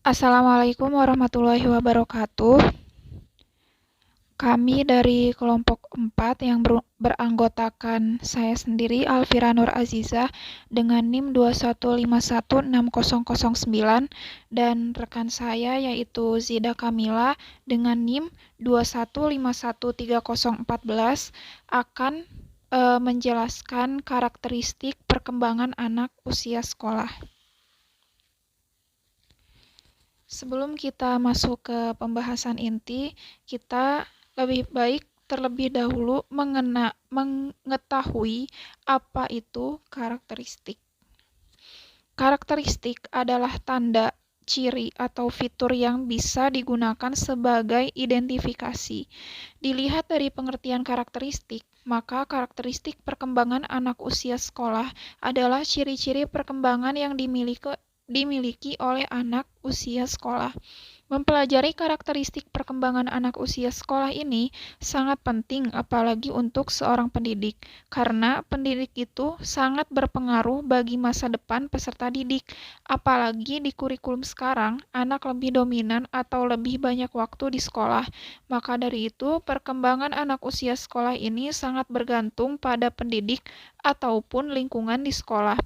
Assalamualaikum warahmatullahi wabarakatuh. Kami dari kelompok 4 yang beranggotakan saya sendiri, Alfira Nur Azizah, dengan NIM 2151609 dan rekan saya yaitu Zida Kamila dengan NIM 2151314 akan menjelaskan karakteristik perkembangan anak usia sekolah. Sebelum kita masuk ke pembahasan inti, kita lebih baik terlebih dahulu mengetahui apa itu karakteristik. Karakteristik adalah tanda, ciri, atau fitur yang bisa digunakan sebagai identifikasi. Dilihat dari pengertian karakteristik, maka karakteristik perkembangan anak usia sekolah adalah ciri-ciri perkembangan yang dimiliki oleh anak usia sekolah. Mempelajari karakteristik perkembangan anak usia sekolah ini sangat penting apalagi untuk seorang pendidik, karena pendidik itu sangat berpengaruh bagi masa depan peserta didik. Apalagi di kurikulum sekarang, anak lebih dominan atau lebih banyak waktu di sekolah. Maka dari itu, perkembangan anak usia sekolah ini sangat bergantung pada pendidik ataupun lingkungan di sekolah.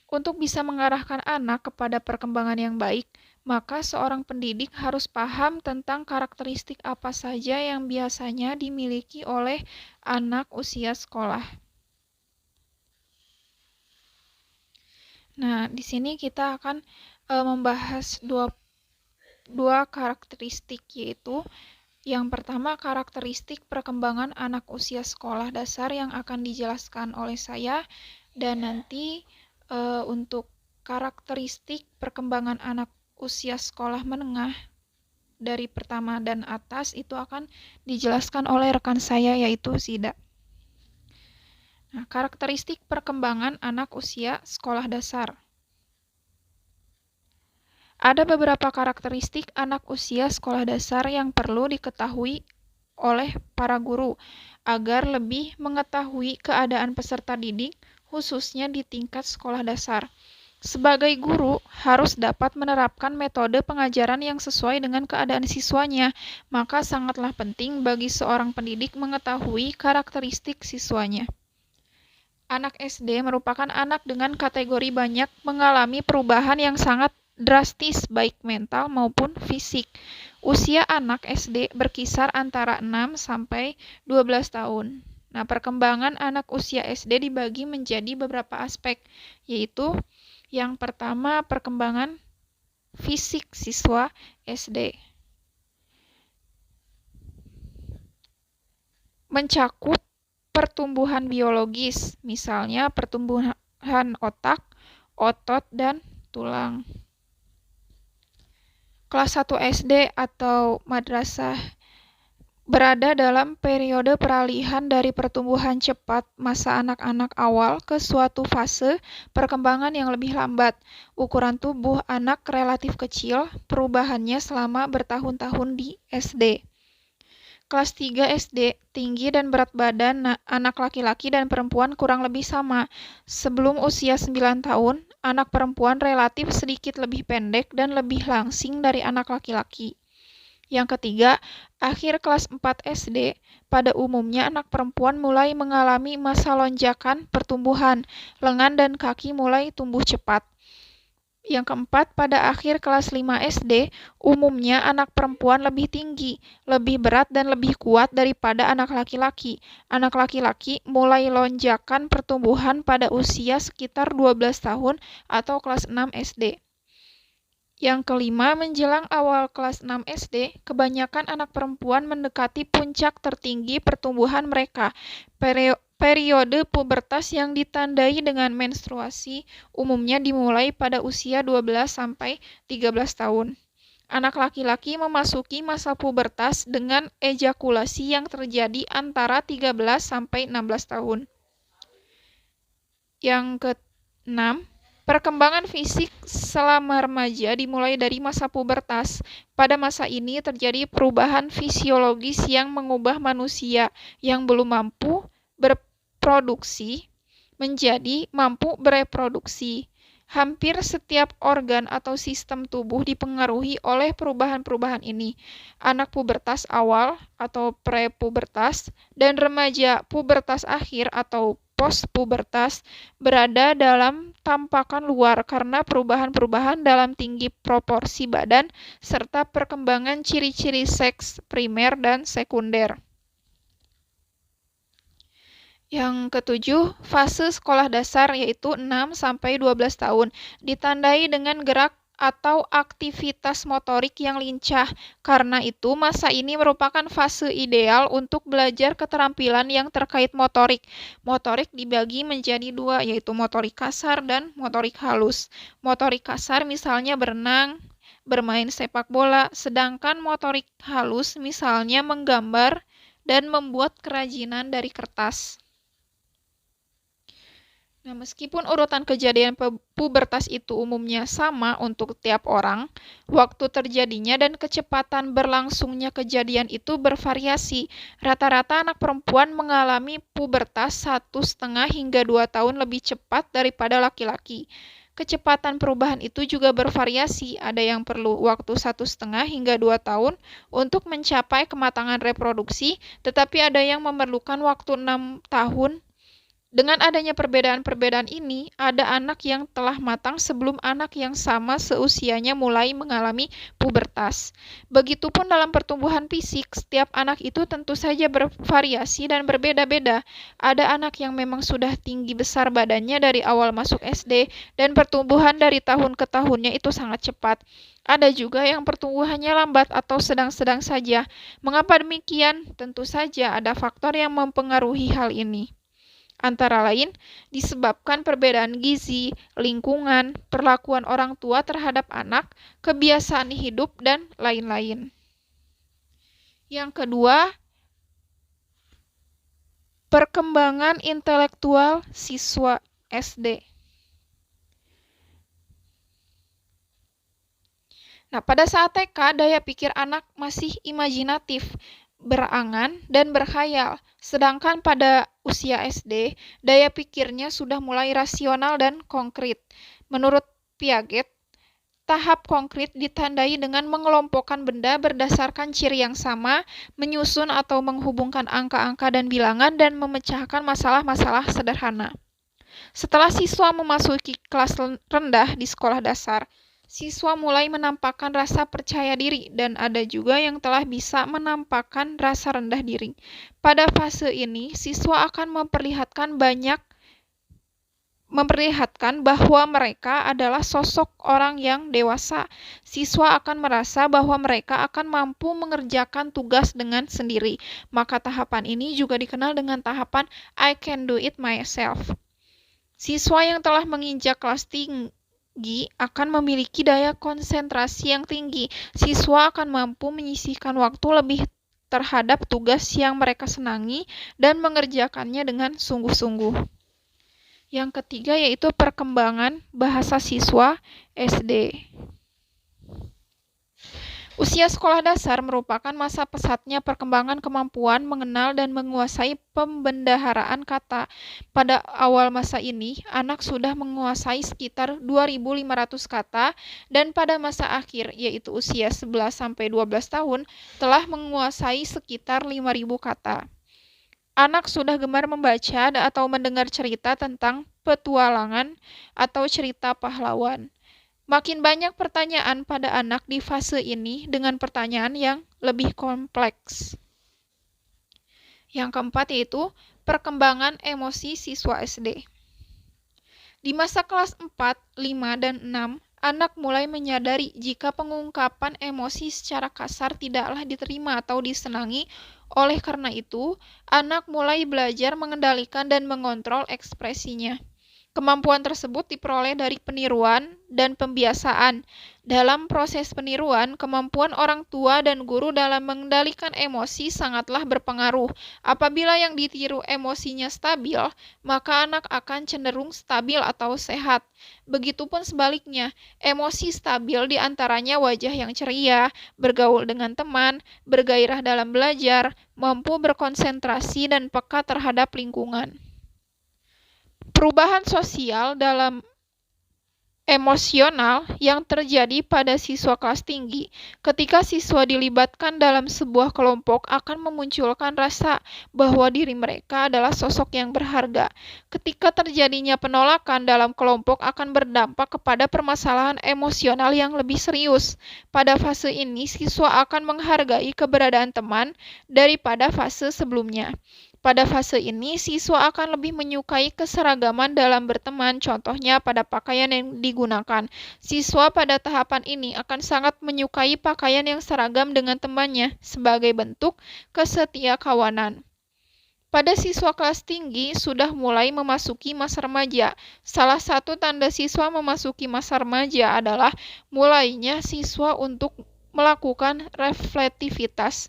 Untuk bisa mengarahkan anak kepada perkembangan yang baik, maka seorang pendidik harus paham tentang karakteristik apa saja yang biasanya dimiliki oleh anak usia sekolah. Nah, di sini kita akan membahas dua karakteristik, yaitu yang pertama karakteristik perkembangan anak usia sekolah dasar yang akan dijelaskan oleh saya, dan nanti untuk karakteristik perkembangan anak usia sekolah menengah dari pertama dan atas itu akan dijelaskan oleh rekan saya yaitu Zida. Nah, karakteristik perkembangan anak usia sekolah dasar. Ada beberapa karakteristik anak usia sekolah dasar yang perlu diketahui oleh para guru agar lebih mengetahui keadaan peserta didik khususnya di tingkat sekolah dasar. Sebagai guru, harus dapat menerapkan metode pengajaran yang sesuai dengan keadaan siswanya, maka sangatlah penting bagi seorang pendidik mengetahui karakteristik siswanya. Anak SD merupakan anak dengan kategori banyak mengalami perubahan yang sangat drastis baik mental maupun fisik. Usia anak SD berkisar antara 6 sampai 12 tahun. Nah, perkembangan anak usia SD dibagi menjadi beberapa aspek, yaitu yang pertama, perkembangan fisik siswa SD. Mencakup pertumbuhan biologis, misalnya pertumbuhan otak, otot, dan tulang. Kelas 1 SD atau madrasah berada dalam periode peralihan dari pertumbuhan cepat masa anak-anak awal ke suatu fase perkembangan yang lebih lambat. Ukuran tubuh anak relatif kecil, perubahannya selama bertahun-tahun di SD. Kelas 3 SD, tinggi dan berat badan anak laki-laki dan perempuan kurang lebih sama. Sebelum usia 9 tahun, anak perempuan relatif sedikit lebih pendek dan lebih langsing dari anak laki-laki. Yang ketiga, akhir kelas 4 SD, pada umumnya anak perempuan mulai mengalami masa lonjakan pertumbuhan, lengan dan kaki mulai tumbuh cepat. Yang keempat, pada akhir kelas 5 SD, umumnya anak perempuan lebih tinggi, lebih berat dan lebih kuat daripada anak laki-laki. Anak laki-laki mulai lonjakan pertumbuhan pada usia sekitar 12 tahun atau kelas 6 SD. Yang kelima, menjelang awal kelas 6 SD, kebanyakan anak perempuan mendekati puncak tertinggi pertumbuhan mereka. Periode pubertas yang ditandai dengan menstruasi umumnya dimulai pada usia 12 sampai 13 tahun. Anak laki-laki memasuki masa pubertas dengan ejakulasi yang terjadi antara 13 sampai 16 tahun. Yang keenam, perkembangan fisik selama remaja dimulai dari masa pubertas. Pada masa ini terjadi perubahan fisiologis yang mengubah manusia yang belum mampu berproduksi menjadi mampu bereproduksi. Hampir setiap organ atau sistem tubuh dipengaruhi oleh perubahan-perubahan ini. Anak pubertas awal atau prepubertas dan remaja pubertas akhir atau postpubertas berada dalam tampakan luar karena perubahan-perubahan dalam tinggi proporsi badan serta perkembangan ciri-ciri seks primer dan sekunder. Yang ketujuh, fase sekolah dasar yaitu 6-12 tahun, ditandai dengan gerak atau aktivitas motorik yang lincah. Karena itu, masa ini merupakan fase ideal untuk belajar keterampilan yang terkait motorik. Motorik dibagi menjadi dua, yaitu motorik kasar dan motorik halus. Motorik kasar misalnya berenang, bermain sepak bola, sedangkan motorik halus misalnya menggambar dan membuat kerajinan dari kertas. Nah, meskipun urutan kejadian pubertas itu umumnya sama untuk tiap orang, waktu terjadinya dan kecepatan berlangsungnya kejadian itu bervariasi. Rata-rata anak perempuan mengalami pubertas 1,5 hingga 2 tahun lebih cepat daripada laki-laki. Kecepatan perubahan itu juga bervariasi, ada yang perlu waktu 1,5 hingga 2 tahun untuk mencapai kematangan reproduksi, tetapi ada yang memerlukan waktu 6 tahun. Dengan adanya perbedaan-perbedaan ini, ada anak yang telah matang sebelum anak yang sama seusianya mulai mengalami pubertas. Begitupun dalam pertumbuhan fisik, setiap anak itu tentu saja bervariasi dan berbeda-beda. Ada anak yang memang sudah tinggi besar badannya dari awal masuk SD, dan pertumbuhan dari tahun ke tahunnya itu sangat cepat. Ada juga yang pertumbuhannya lambat atau sedang-sedang saja. Mengapa demikian? Tentu saja ada faktor yang mempengaruhi hal ini. Antara lain, disebabkan perbedaan gizi, lingkungan, perlakuan orang tua terhadap anak, kebiasaan hidup, dan lain-lain. Yang kedua, perkembangan intelektual siswa SD. Nah, pada saat TK, daya pikir anak masih imajinatif, berangan, dan berkhayal. Sedangkan pada usia SD, daya pikirnya sudah mulai rasional dan konkret. Menurut Piaget, tahap konkret ditandai dengan mengelompokkan benda berdasarkan ciri yang sama, menyusun atau menghubungkan angka-angka dan bilangan, dan memecahkan masalah-masalah sederhana. Setelah siswa memasuki kelas rendah di sekolah dasar, siswa mulai menampakkan rasa percaya diri dan ada juga yang telah bisa menampakkan rasa rendah diri. Pada fase ini, siswa akan memperlihatkan bahwa mereka adalah sosok orang yang dewasa. Siswa akan merasa bahwa mereka akan mampu mengerjakan tugas dengan sendiri. Maka tahapan ini juga dikenal dengan tahapan I can do it myself. Siswa yang telah menginjak kelas tinggi akan memiliki daya konsentrasi yang tinggi. Siswa akan mampu menyisihkan waktu lebih terhadap tugas yang mereka senangi dan mengerjakannya dengan sungguh-sungguh. Yang ketiga yaitu perkembangan bahasa siswa SD. Usia sekolah dasar merupakan masa pesatnya perkembangan kemampuan mengenal dan menguasai pembendaharaan kata. Pada awal masa ini, anak sudah menguasai sekitar 2.500 kata dan pada masa akhir, yaitu usia 11-12 tahun, telah menguasai sekitar 5.000 kata. Anak sudah gemar membaca atau mendengar cerita tentang petualangan atau cerita pahlawan. Makin banyak pertanyaan pada anak di fase ini dengan pertanyaan yang lebih kompleks. Yang keempat yaitu perkembangan emosi siswa SD. Di masa kelas 4, 5, dan 6, anak mulai menyadari jika pengungkapan emosi secara kasar tidaklah diterima atau disenangi. Oleh karena itu, anak mulai belajar mengendalikan dan mengontrol ekspresinya. Kemampuan tersebut diperoleh dari peniruan dan pembiasaan. Dalam proses peniruan, kemampuan orang tua dan guru dalam mengendalikan emosi sangatlah berpengaruh. Apabila yang ditiru emosinya stabil, maka anak akan cenderung stabil atau sehat. Begitupun sebaliknya, emosi stabil diantaranya wajah yang ceria, bergaul dengan teman, bergairah dalam belajar, mampu berkonsentrasi dan peka terhadap lingkungan. Perubahan sosial dalam emosional yang terjadi pada siswa kelas tinggi. Ketika siswa dilibatkan dalam sebuah kelompok akan memunculkan rasa bahwa diri mereka adalah sosok yang berharga. Ketika terjadinya penolakan dalam kelompok akan berdampak kepada permasalahan emosional yang lebih serius. Pada fase ini, siswa akan menghargai keberadaan teman daripada fase sebelumnya. Pada fase ini, siswa akan lebih menyukai keseragaman dalam berteman, contohnya pada pakaian yang digunakan. Siswa pada tahapan ini akan sangat menyukai pakaian yang seragam dengan temannya sebagai bentuk kesetiakawanan. Pada siswa kelas tinggi sudah mulai memasuki masa remaja. Salah satu tanda siswa memasuki masa remaja adalah mulainya siswa untuk melakukan reflektivitas.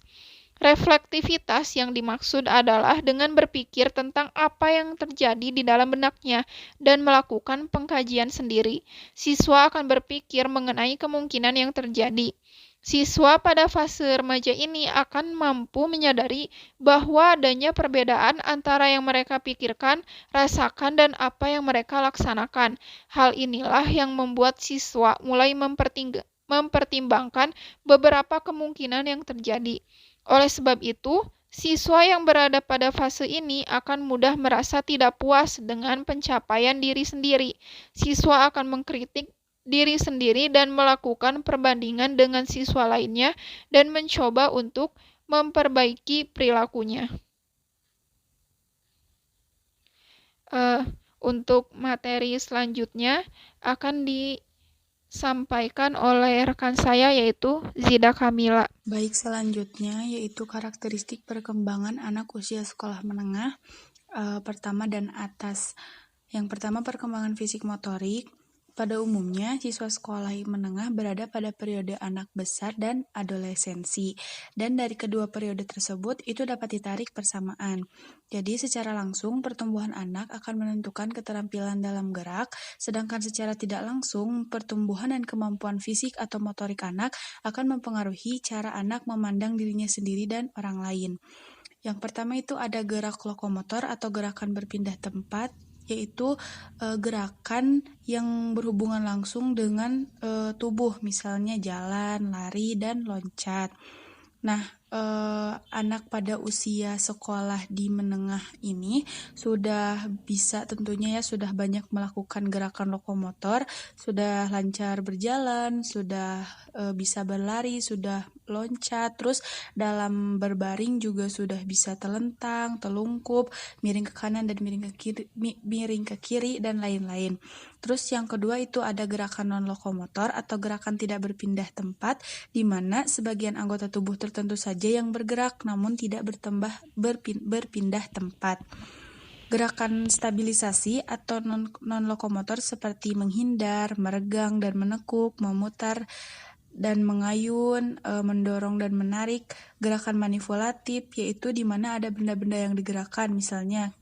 Reflektivitas yang dimaksud adalah dengan berpikir tentang apa yang terjadi di dalam benaknya dan melakukan pengkajian sendiri. Siswa akan berpikir mengenai kemungkinan yang terjadi. Siswa pada fase remaja ini akan mampu menyadari bahwa adanya perbedaan antara yang mereka pikirkan, rasakan, dan apa yang mereka laksanakan. Hal inilah yang membuat siswa mulai mempertimbangkan beberapa kemungkinan yang terjadi. Oleh sebab itu, siswa yang berada pada fase ini akan mudah merasa tidak puas dengan pencapaian diri sendiri. Siswa akan mengkritik diri sendiri dan melakukan perbandingan dengan siswa lainnya dan mencoba untuk memperbaiki perilakunya. Untuk materi selanjutnya akan disampaikan oleh rekan saya yaitu Zida Kamila. Baik, selanjutnya yaitu karakteristik perkembangan anak usia sekolah menengah pertama dan atas. Yang pertama, perkembangan fisik motorik. Pada umumnya, siswa sekolah menengah berada pada periode anak besar dan adolescensi. Dan dari kedua periode tersebut, itu dapat ditarik persamaan. Jadi, secara langsung, pertumbuhan anak akan menentukan keterampilan dalam gerak, sedangkan secara tidak langsung, pertumbuhan dan kemampuan fisik atau motorik anak akan mempengaruhi cara anak memandang dirinya sendiri dan orang lain. Yang pertama itu ada gerak lokomotor atau gerakan berpindah tempat, yaitu gerakan yang berhubungan langsung dengan tubuh, misalnya jalan, lari, dan loncat. Nah, anak pada usia sekolah di menengah ini sudah bisa tentunya ya sudah banyak melakukan gerakan lokomotor, sudah lancar berjalan, sudah bisa berlari, sudah loncat, terus dalam berbaring juga sudah bisa telentang, telungkup, miring ke kanan dan miring ke kiri dan lain-lain. Terus yang kedua itu ada gerakan non-lokomotor atau gerakan tidak berpindah tempat, di mana sebagian anggota tubuh tertentu saja yang bergerak namun tidak berpindah tempat. Gerakan stabilisasi atau non-lokomotor seperti menghindar, meregang dan menekuk, memutar dan mengayun, mendorong dan menarik. Gerakan manipulatif yaitu di mana ada benda-benda yang digerakkan, misalnya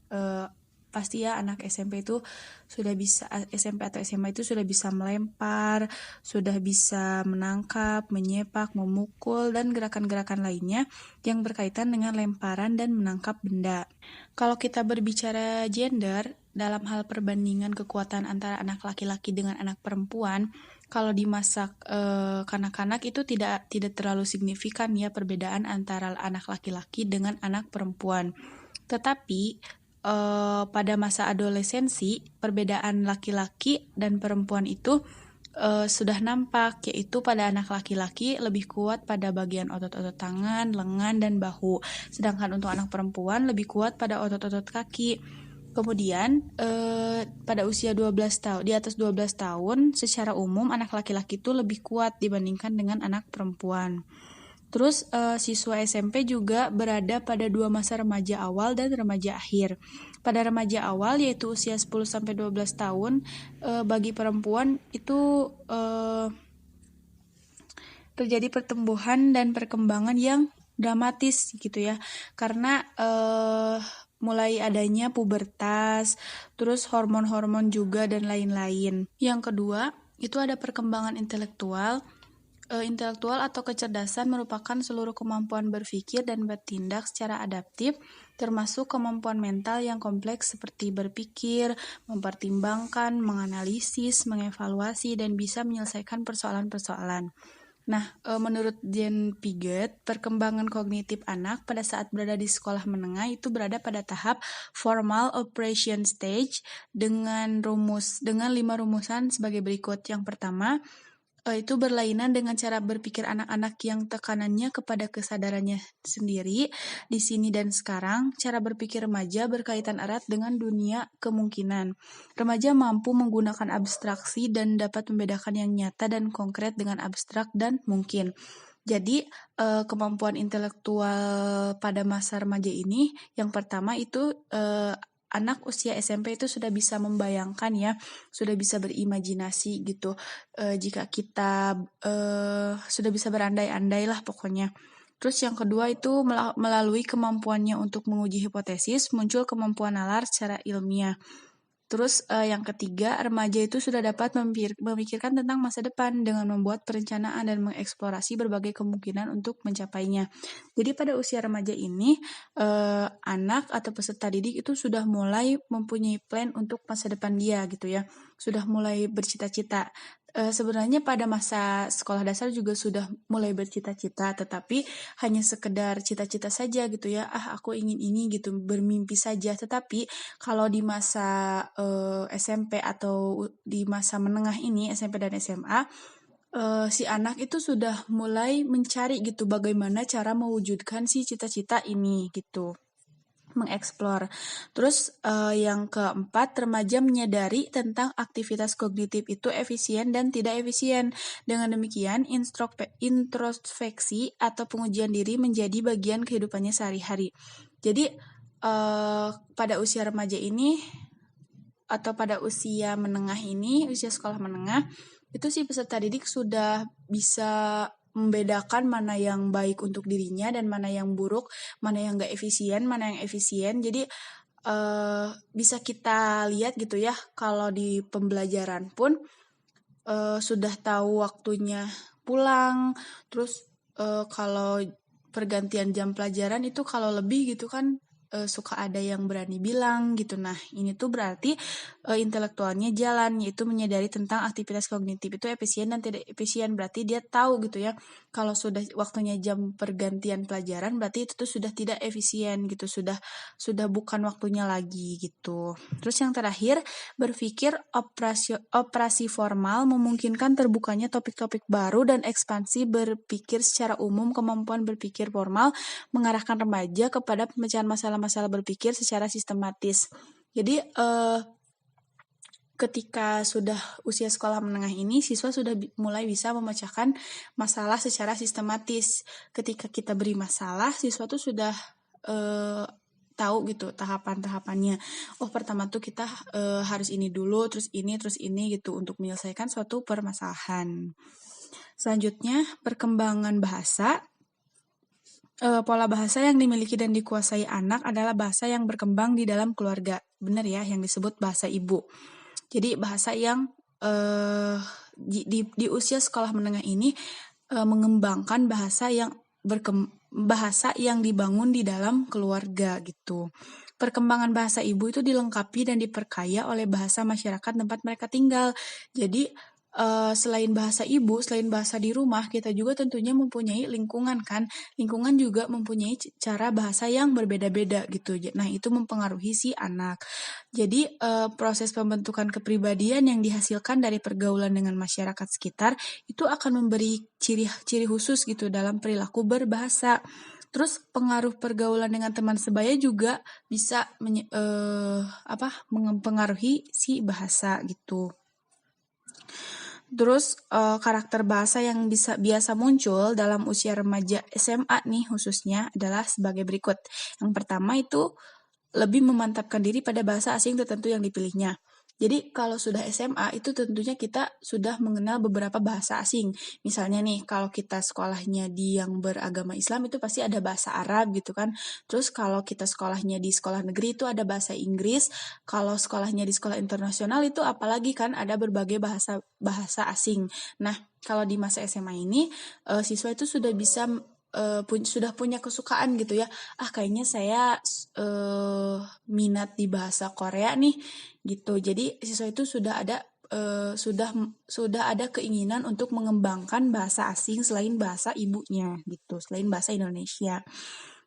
pasti ya anak SMP itu sudah bisa SMP atau SMA itu sudah bisa melempar, sudah bisa menangkap, menyepak, memukul dan gerakan-gerakan lainnya yang berkaitan dengan lemparan dan menangkap benda. Kalau kita berbicara gender dalam hal perbandingan kekuatan antara anak laki-laki dengan anak perempuan, kalau di masa kanak-kanak itu tidak terlalu signifikan ya perbedaan antara anak laki-laki dengan anak perempuan. Tetapi pada masa adolescensi, perbedaan laki-laki dan perempuan itu sudah nampak, yaitu pada anak laki-laki lebih kuat pada bagian otot-otot tangan, lengan, dan bahu. Sedangkan untuk anak perempuan lebih kuat pada otot-otot kaki. Kemudian pada usia 12 tahun, di atas 12 tahun, secara umum anak laki-laki itu lebih kuat dibandingkan dengan anak perempuan. Terus siswa SMP juga berada pada dua masa remaja awal dan remaja akhir. Pada remaja awal yaitu usia 10-12 tahun, bagi perempuan itu terjadi pertumbuhan dan perkembangan yang dramatis gitu ya. Karena mulai adanya pubertas, terus hormon-hormon juga dan lain-lain. Yang kedua, itu ada perkembangan intelektual. Intelektual atau kecerdasan merupakan seluruh kemampuan berpikir dan bertindak secara adaptif, termasuk kemampuan mental yang kompleks seperti berpikir, mempertimbangkan, menganalisis, mengevaluasi, dan bisa menyelesaikan persoalan-persoalan. Nah, menurut Jane Piaget, perkembangan kognitif anak pada saat berada di sekolah menengah itu berada pada tahap formal operation stage dengan 5 rumusan sebagai berikut. Yang pertama, itu berlainan dengan cara berpikir anak-anak yang tekanannya kepada kesadarannya sendiri di sini dan sekarang. Cara berpikir remaja berkaitan erat dengan dunia kemungkinan. Remaja mampu menggunakan abstraksi dan dapat membedakan yang nyata dan konkret dengan abstrak dan mungkin. Jadi, kemampuan intelektual pada masa remaja ini, yang pertama itu anak usia SMP itu sudah bisa membayangkan ya, sudah bisa berimajinasi gitu. Jika kita sudah bisa berandai-andai lah pokoknya. Terus yang kedua itu melalui kemampuannya untuk menguji hipotesis, muncul kemampuan nalar secara ilmiah. Terus yang ketiga, remaja itu sudah dapat memikirkan tentang masa depan dengan membuat perencanaan dan mengeksplorasi berbagai kemungkinan untuk mencapainya. Jadi pada usia remaja ini, anak atau peserta didik itu sudah mulai mempunyai plan untuk masa depan dia gitu ya, sudah mulai bercita-cita. Sebenarnya pada masa sekolah dasar juga sudah mulai bercita-cita, tetapi hanya sekedar cita-cita saja gitu ya, aku ingin ini gitu, bermimpi saja. Tetapi kalau di masa SMP atau di masa menengah ini, SMP dan SMA, si anak itu sudah mulai mencari gitu bagaimana cara mewujudkan si cita-cita ini gitu, mengeksplor. Terus yang keempat, remaja menyadari tentang aktivitas kognitif itu efisien dan tidak efisien. Dengan demikian, introspeksi atau pengujian diri menjadi bagian kehidupannya sehari-hari. Jadi pada usia remaja ini atau pada usia menengah ini, usia sekolah menengah, itu si peserta didik sudah bisa membedakan mana yang baik untuk dirinya dan mana yang buruk, mana yang nggak efisien, mana yang efisien. Jadi bisa kita lihat gitu ya, kalau di pembelajaran pun sudah tahu waktunya pulang, terus kalau pergantian jam pelajaran itu kalau lebih gitu kan suka ada yang berani bilang gitu. Nah, ini tuh berarti intelektualnya jalan, yaitu menyadari tentang aktivitas kognitif itu efisien dan tidak efisien. Berarti dia tahu gitu ya, kalau sudah waktunya jam pergantian pelajaran berarti itu tuh sudah tidak efisien gitu, sudah bukan waktunya lagi gitu. Terus yang terakhir, berpikir operasi formal memungkinkan terbukanya topik-topik baru dan ekspansi berpikir secara umum. Kemampuan berpikir formal mengarahkan remaja kepada pemecahan masalah-masalah berpikir secara sistematis. Jadi ketika sudah usia sekolah menengah ini, siswa sudah mulai bisa memecahkan masalah secara sistematis. Ketika kita beri masalah, siswa tuh sudah tahu gitu tahapan-tahapannya. Oh, pertama tuh kita harus ini dulu, terus ini gitu untuk menyelesaikan suatu permasalahan. Selanjutnya, perkembangan bahasa. Pola bahasa yang dimiliki dan dikuasai anak adalah bahasa yang berkembang di dalam keluarga. Benar ya, yang disebut bahasa ibu. Jadi bahasa yang di usia sekolah menengah ini mengembangkan bahasa yang dibangun di dalam keluarga gitu. Perkembangan bahasa ibu itu dilengkapi dan diperkaya oleh bahasa masyarakat tempat mereka tinggal. Jadi selain bahasa ibu, selain bahasa di rumah, kita juga tentunya mempunyai lingkungan kan. Lingkungan juga mempunyai cara bahasa yang berbeda-beda gitu. Nah, itu mempengaruhi si anak. Jadi proses pembentukan kepribadian yang dihasilkan dari pergaulan dengan masyarakat sekitar itu akan memberi ciri khusus gitu dalam perilaku berbahasa. Terus pengaruh pergaulan dengan teman sebaya juga bisa mempengaruhi si bahasa gitu. Terus karakter bahasa yang biasa muncul dalam usia remaja SMA nih khususnya adalah sebagai berikut. Yang pertama itu lebih memantapkan diri pada bahasa asing tertentu yang dipilihnya. Jadi kalau sudah SMA itu tentunya kita sudah mengenal beberapa bahasa asing. Misalnya nih kalau kita sekolahnya di yang beragama Islam itu pasti ada bahasa Arab gitu kan. Terus kalau kita sekolahnya di sekolah negeri itu ada bahasa Inggris. Kalau sekolahnya di sekolah internasional itu apalagi kan ada berbagai bahasa asing. Nah, kalau di masa SMA ini siswa itu sudah bisa sudah punya kesukaan gitu ya. Kayaknya saya minat di bahasa Korea nih gitu. Jadi siswa itu sudah ada keinginan untuk mengembangkan bahasa asing selain bahasa ibunya gitu, selain bahasa Indonesia.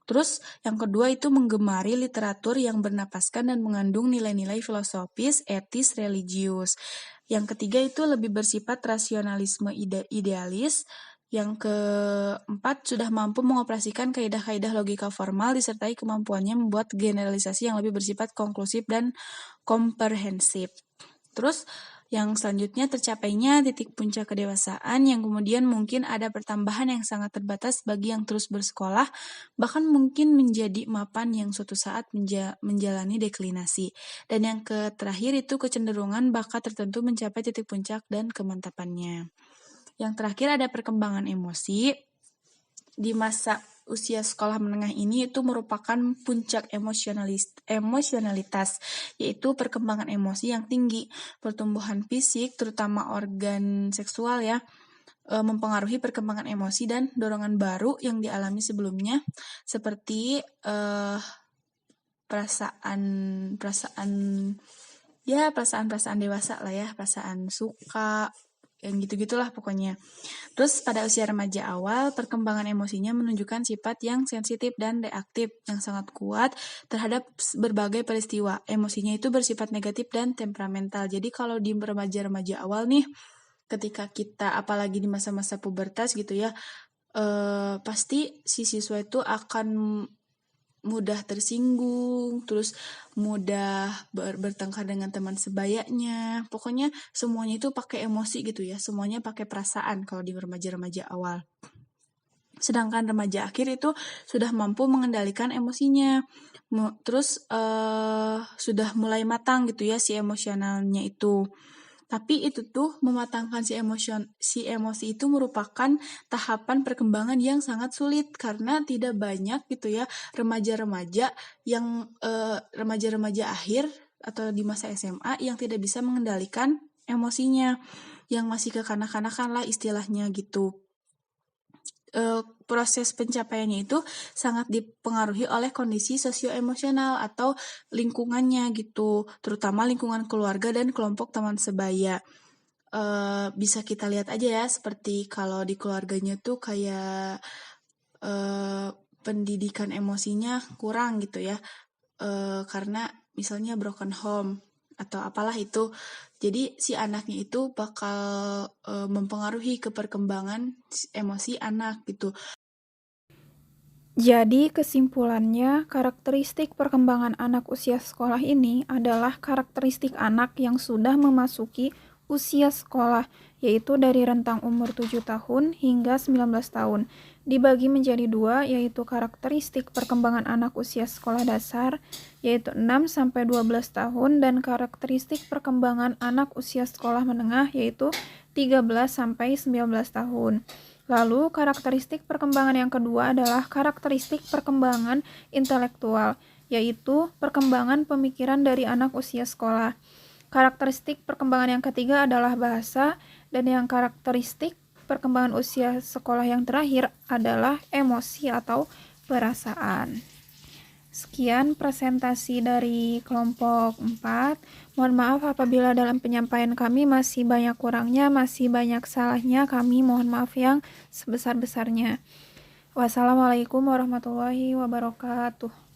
Terus yang kedua itu menggemari literatur yang bernapaskan dan mengandung nilai-nilai filosofis, etis, religius. Yang ketiga itu lebih bersifat rasionalisme idealis. Yang keempat sudah mampu mengoperasikan kaidah-kaidah logika formal disertai kemampuannya membuat generalisasi yang lebih bersifat konklusif dan komprehensif. Terus yang selanjutnya tercapainya titik puncak kedewasaan yang kemudian mungkin ada pertambahan yang sangat terbatas bagi yang terus bersekolah, bahkan mungkin menjadi mapan yang suatu saat menjalani deklinasi. Dan yang terakhir itu kecenderungan bakat tertentu mencapai titik puncak dan kemantapannya. Yang terakhir ada perkembangan emosi. Di masa usia sekolah menengah ini itu merupakan puncak emosionalitas, yaitu perkembangan emosi yang tinggi. Pertumbuhan fisik, terutama organ seksual ya, mempengaruhi perkembangan emosi dan dorongan baru yang dialami sebelumnya, seperti perasaan dewasa lah ya, perasaan suka, yang gitu-gitulah pokoknya. Terus pada usia remaja awal, perkembangan emosinya menunjukkan sifat yang sensitif dan reaktif yang sangat kuat terhadap berbagai peristiwa. Emosinya itu bersifat negatif dan temperamental. Jadi kalau di remaja-remaja awal nih, ketika kita apalagi di masa-masa pubertas gitu ya, pasti si siswa itu akan mudah tersinggung, terus mudah bertengkar dengan teman sebayanya. Pokoknya semuanya itu pakai emosi gitu ya, semuanya pakai perasaan kalau di remaja-remaja awal. Sedangkan remaja akhir itu sudah mampu mengendalikan emosinya. Terus sudah mulai matang gitu ya si emosionalnya itu. Tapi itu tuh mematangkan si emosi itu merupakan tahapan perkembangan yang sangat sulit karena tidak banyak gitu ya remaja-remaja yang remaja-remaja akhir atau di masa SMA yang tidak bisa mengendalikan emosinya, yang masih kekanak-kanakan lah istilahnya gitu. Proses pencapaiannya itu sangat dipengaruhi oleh kondisi sosioemosional atau lingkungannya gitu, terutama lingkungan keluarga dan kelompok teman sebaya. Bisa kita lihat aja ya, seperti kalau di keluarganya tuh kayak pendidikan emosinya kurang gitu ya, karena misalnya broken home atau apalah itu. Jadi si anaknya itu bakal mempengaruhi ke perkembangan emosi anak gitu. Jadi kesimpulannya, karakteristik perkembangan anak usia sekolah ini adalah karakteristik anak yang sudah memasuki usia sekolah, yaitu dari rentang umur 7 tahun hingga 19 tahun. Dibagi menjadi dua, yaitu karakteristik perkembangan anak usia sekolah dasar, yaitu 6-12 tahun, dan karakteristik perkembangan anak usia sekolah menengah, yaitu 13-19 tahun. Lalu, karakteristik perkembangan yang kedua adalah karakteristik perkembangan intelektual, yaitu perkembangan pemikiran dari anak usia sekolah. Karakteristik perkembangan yang ketiga adalah bahasa, dan yang karakteristik perkembangan usia sekolah yang terakhir adalah emosi atau perasaan. Sekian presentasi dari kelompok 4. Mohon maaf apabila dalam penyampaian kami masih banyak kurangnya, masih banyak salahnya. Kami mohon maaf yang sebesar-besarnya. Wassalamualaikum warahmatullahi wabarakatuh.